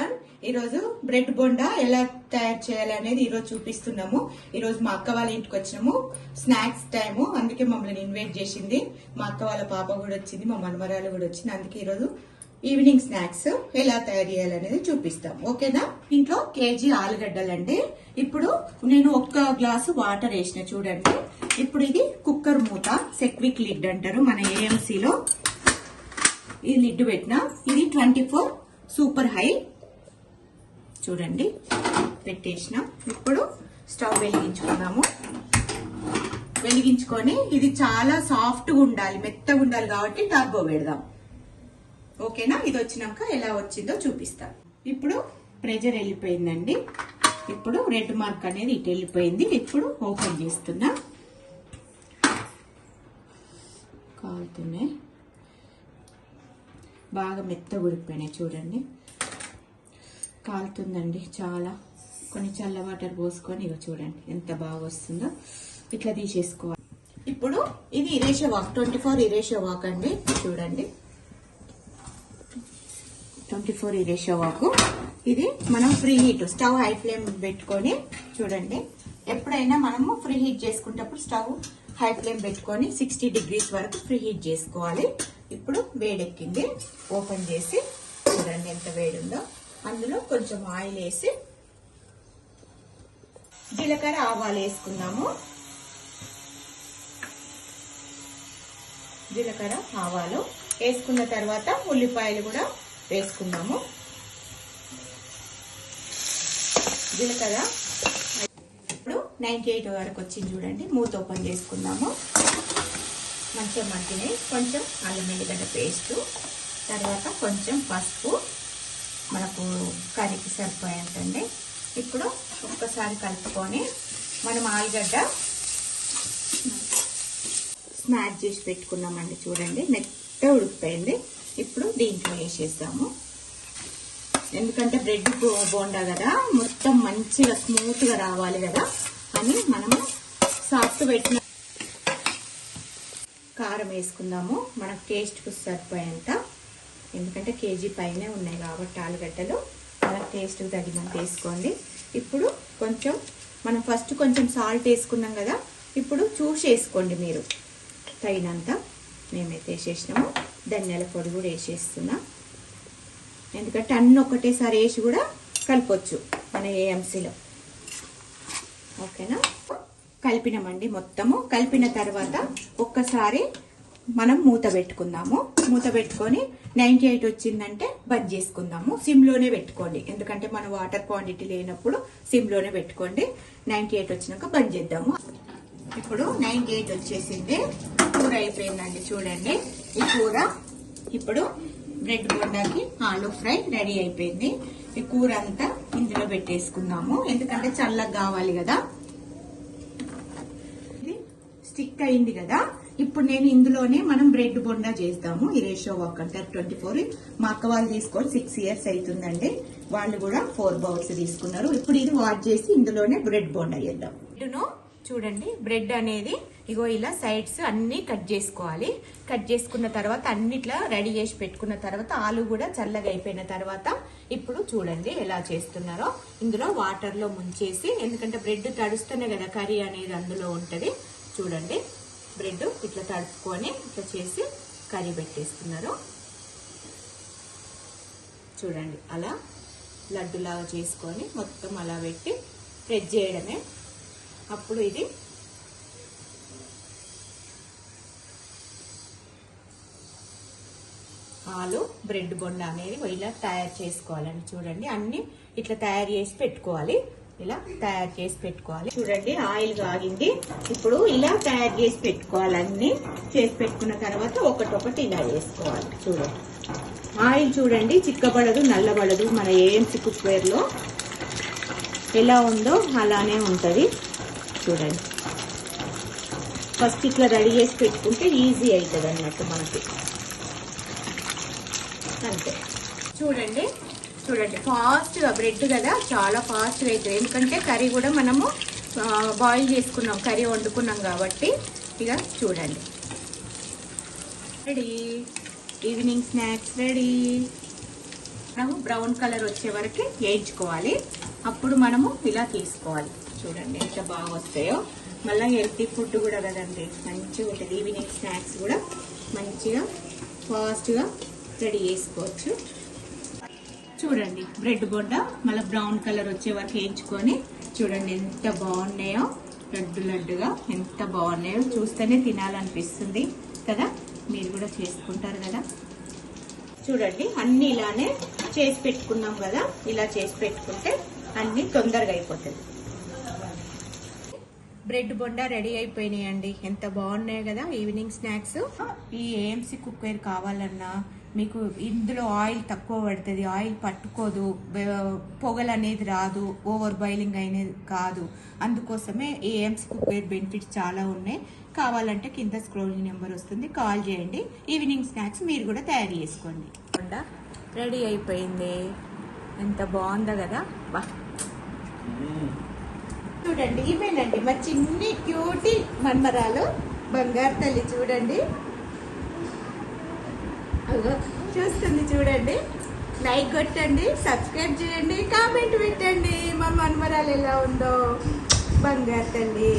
Everyone. ఈరోజు bread bonda ఎలా తయారు చేయాలనేది ఈరోజు చూపిస్తున్నాము. ఈరోజు మా అక్క వాళ్ళ ఇంటికి వచ్చినాము, స్నాక్స్ టైము, అందుకే మమ్మల్ని ఇన్వైట్ చేసింది. మా అక్క వాళ్ళ పాప కూడా వచ్చింది, మా మనమరాలు కూడా వచ్చింది. అందుకే ఈరోజు ఈవినింగ్ స్నాక్స్ ఎలా తయారు చేయాలనేది చూపిస్తాం. ఓకేనా? ఇంట్లో కేజీ ఆలుగడ్డలండి. ఇప్పుడు నేను 1 గ్లాసు వాటర్ వేసిన చూడండి. ఇప్పుడు ఇది కుక్కర్ మూత, సెక్విక్ లిడ్ అంటారు మన ఏఎంసీలో. ఈ లిడ్ పెట్టిన, ఇది 24 సూపర్ హై చూడండి పెట్టేసిన. ఇప్పుడు స్టవ్ వెలిగించుకున్నాము. వెలిగించుకొని ఇది చాలా సాఫ్ట్ గా ఉండాలి, మెత్తగా ఉండాలి కాబట్టి టర్బో పెడదాం. ఓకేనా? ఇది వచ్చినాక ఎలా వచ్చిందో చూపిస్తాం. ఇప్పుడు ప్రెజర్ వెళ్ళిపోయిందండి. ఇప్పుడు రెడ్ మార్క్ అనేది ఇటు వెళ్ళిపోయింది. ఇప్పుడు ఓపెన్ చేస్తున్నా. కాలుతున్నాయి, బాగా మెత్తగా ఉడికిపోయినాయి చూడండి. కాలుతుందండి చాలా. కొన్ని చల్ల వాటర్ పోసుకొని ఇక చూడండి ఎంత బాగా వస్తుందో. ఇట్లా తీసేసుకోవాలి. ఇప్పుడు ఇది ఇరేషో వాక్, 24 ఇరేషో వాక్ అండి. చూడండి 24 ఇరేషో వాక్. ఇది మనం free heat, stove high flame పెట్టుకొని చూడండి. ఎప్పుడైనా మనము ఫ్రీ హీట్ చేసుకునేటప్పుడు స్టవ్ హై ఫ్లేమ్ పెట్టుకొని 60 degrees వరకు ఫ్రీ హీట్ చేసుకోవాలి. ఇప్పుడు వేడెక్కింది. ఓపెన్ చేసి చూడండి ఎంత వేడి ఉందో. అందులో కొంచెం ఆయిల్ వేసి జీలకర్ర ఆవాలు వేసుకుందాము. జీలకర్ర ఆవాలు వేసుకున్న తర్వాత ఉల్లిపాయలు కూడా వేసుకుందాము. జీలకర్ర ఇప్పుడు 98 వరకు వచ్చింది చూడండి. మూత ఓపెన్ చేసుకుందాము. మంచిగా మగ్గినాయి. కొంచెం అల్లం వెల్లిగడ్డ పేస్ట్, తర్వాత కొంచెం పసుపు, మనకు కర్రీకి సరిపోయేంతండి. ఇప్పుడు ఒక్కసారి కలుపుకొని మనం ఆలుగడ్డ స్మాష్ చేసి పెట్టుకున్నామండి. చూడండి మెత్తగా ఉడికిపోయింది. ఇప్పుడు దీంట్లో వేసేద్దాము. ఎందుకంటే బ్రెడ్ బోండా కదా, మొత్తం మంచిగా స్మూత్ గా రావాలి కదా అని మనము సాఫ్ట్ పెట్టిన. కారం వేసుకుందాము మనకు టేస్ట్ కు సరిపోయేంత. ఎందుకంటే కేజీ పైనే ఉన్నాయి కాబట్టి ఆలుగడ్డలు, మనకు టేస్ట్ తగినంత వేసుకోండి. ఇప్పుడు కొంచెం మనం ఫస్ట్ కొంచెం సాల్ట్ వేసుకున్నాం కదా, ఇప్పుడు చూసి వేసుకోండి మీరు తగినంత. మేమైతే వేసేసినాము. ధనియాల పొడి కూడా వేసేస్తున్నా. ఎందుకంటే అన్ని ఒకటేసారి వేసి కూడా కలపొచ్చు మన ఏఎంసీలో. ఓకేనా? కలిపినామండి. మొత్తము కలిపిన తర్వాత ఒక్కసారి మనం మూత పెట్టుకుందాము. మూత పెట్టుకొని 98 వచ్చిందంటే బంద్ చేసుకుందాము. సిమ్లోనే పెట్టుకోండి, ఎందుకంటే మన వాటర్ క్వాంటిటీ లేనప్పుడు సిమ్లోనే పెట్టుకోండి. 98 వచ్చినాక బంద్ చేద్దాము. ఇప్పుడు 98 వచ్చేసింది. కూర అయిపోయిందండి చూడండి. ఈ కూర ఇప్పుడు బ్రెడ్ బోండాకి ఆలూ ఫ్రై రెడీ అయిపోయింది. ఈ కూర అంతా ఇందులో పెట్టేసుకుందాము, ఎందుకంటే చల్లగా కావాలి కదా. ఇది స్టిక్ అయింది కదా. ఇప్పుడు నేను ఇందులోనే మనం బ్రెడ్ బోండా చేద్దాము. ఈ రేషో వాక్ అంటారు 24. మా అక్క వాళ్ళు తీసుకొని 6 years అవుతుందండి. వాళ్ళు కూడా 4 bowls తీసుకున్నారు. ఇప్పుడు ఇది వాష్ చేసి ఇందులోనే బ్రెడ్ బోండా చేద్దాం. చూడండి బ్రెడ్ అనేది ఇగో ఇలా సైడ్స్ అన్ని కట్ చేసుకోవాలి. కట్ చేసుకున్న తర్వాత అన్నిట్లా రెడీ చేసి పెట్టుకున్న తర్వాత ఆలు కూడా చల్లగా అయిపోయిన తర్వాత ఇప్పుడు చూడండి ఎలా చేస్తున్నారో. ఇందులో వాటర్ లో ముంచేసి, ఎందుకంటే బ్రెడ్ తడుస్తూనే కదా కర్రీ అనేది అందులో ఉంటది. చూడండి బ్రెడ్ ఇట్లా తడుపుకొని ఇట్లా చేసి కర్రీ పెట్టేస్తున్నారు. చూడండి అలా లడ్డులాగా చేసుకొని మొత్తం అలా పెట్టి ప్రెస్ చేయడమే. అప్పుడు ఇది ఆలు బ్రెడ్ బొండా అనేది ఇలా తయారు చేసుకోవాలండి. చూడండి అన్ని ఇట్లా తయారు చేసి పెట్టుకోవాలి. ఇలా తయారు చేసి పెట్టుకోవాలి. చూడండి ఆయిల్ కాగింది. ఇప్పుడు ఇలా తయారు చేసి పెట్టుకోవాలి. అన్ని చేసి పెట్టుకున్న తర్వాత ఒకటొకటి ఇలా వేసుకోవాలి. చూడండి ఆయిల్ చూడండి చిక్కబడదు, నల్లబడదు. మన ఏఎంసీ కుక్వేర్ లో ఎలా ఉందో అలానే ఉంటది. చూడండి ఫస్ట్ ఇట్లా రెడీ చేసి పెట్టుకుంటే ఈజీ అవుతుంది అన్నట్టు మనకి. అంతే. చూడండి చూడండి ఫాస్ట్ గా బ్రెడ్ కదా, చాలా ఫాస్ట్ గా అవుతుంది. ఎందుకంటే కర్రీ కూడా మనము బాయిల్ చేసుకున్నాం, కర్రీ వండుకున్నాం కాబట్టి. ఇక చూడండి రెడీ. Evening snacks ready. మనము బ్రౌన్ కలర్ వచ్చే వరకు వేయించుకోవాలి. అప్పుడు మనము ఇలా తీసుకోవాలి. చూడండి ఎంత బాగా వస్తాయో. మళ్ళీ హెల్తీ ఫుడ్ కూడా కదండి, మంచిగా ఉంటుంది. ఈవినింగ్ స్నాక్స్ కూడా మంచిగా ఫాస్ట్గా రెడీ చేసుకోవచ్చు. చూడండి బ్రెడ్ బొండా మళ్ళీ బ్రౌన్ కలర్ వచ్చే వరకు వేయించుకొని చూడండి ఎంత బాగున్నాయో. లడ్డు లడ్డుగా ఎంత బాగున్నాయో, చూస్తేనే తినాలనిపిస్తుంది కదా. మీరు కూడా చేసుకుంటారు కదా. చూడండి అన్ని ఇలానే చేసి పెట్టుకున్నాం కదా. ఇలా చేసి పెట్టుకుంటే అన్ని తొందరగా అయిపోతుంది. బ్రెడ్ బొండా రెడీ అయిపోయినాయండి. ఎంత బాగున్నాయి కదా ఈవినింగ్ స్నాక్స్. ఈ ఏఎంసీ కుక్వేర్ కావాలన్నా మీకు ఇందులో ఆయిల్ తక్కువ పడుతుంది, ఆయిల్ పట్టుకోదు, పొగలు అనేది రాదు, ఓవర్ బాయిలింగ్ అనేది కాదు. అందుకోసమే ఏఎంసీ కుక్వేర్ బెనిఫిట్స్ చాలా ఉన్నాయి. కావాలంటే కింద స్క్రోలింగ్ నెంబర్ వస్తుంది, కాల్ చేయండి. ఈవినింగ్ స్నాక్స్ మీరు కూడా తయారు చేసుకోండి. బొండా రెడీ అయిపోయింది. ఎంత బాగుందో కదా. బా చూడండి ఇవేనండి మా చిన్ని క్యూటీ మన్మరాలు బంగారు తల్లి. చూడండి చూస్తుంది చూడండి. లైక్ కొట్టండి, సబ్స్క్రైబ్ చేయండి, కామెంట్ పెట్టండి. మా మన్మరాలు ఎలా ఉందో బంగారు తల్లి.